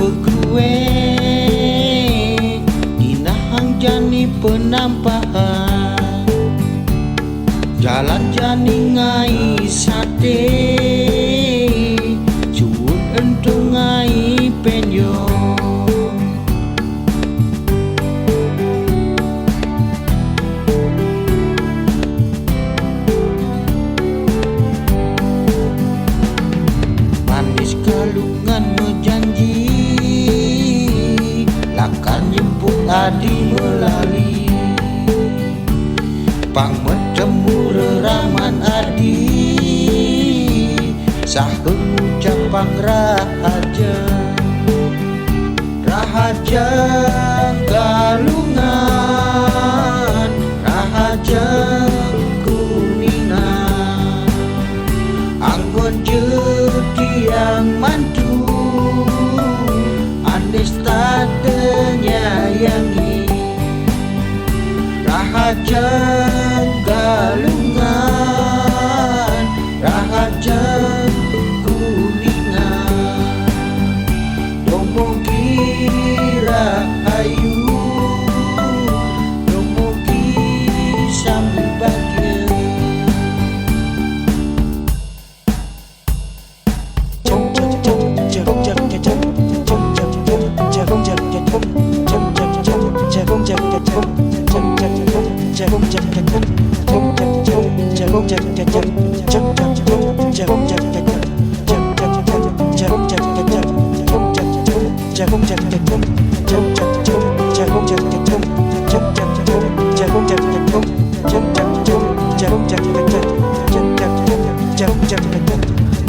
pegue dinahang jani penampahan jalan jani ngai sate cuut entung ngai penyo manis kalungan menjanji lakan jemput adi melali pang bertemu reraman adi sahung ucapan rahaja rahaja galungan rahaja kuningan anggon jetiang mantu anis tadenya yangi rahaja galungan rahaja kuningan domogi rahayu domogi sambagya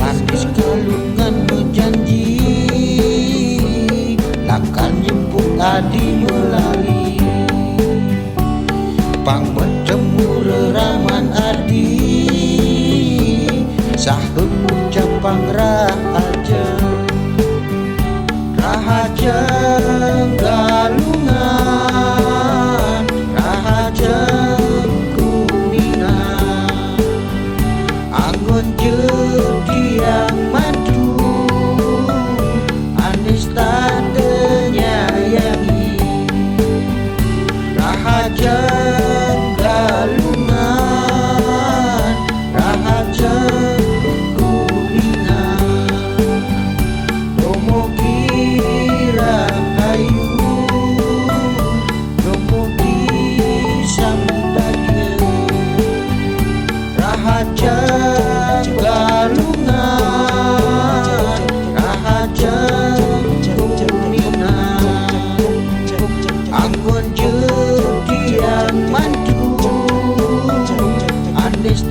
manis kalungan menjanji lakan jemput adi melali pang bertemu reraman adi sahung ucapan rahaja rahaja galungan rahaja kuningan anggon jetiang madu anis tadenya yangi rahaja galungan rahaja kuningan domogi rahayu domogi sambagya rahaja galungan rahaja kuningan anggon jetiang mantu anis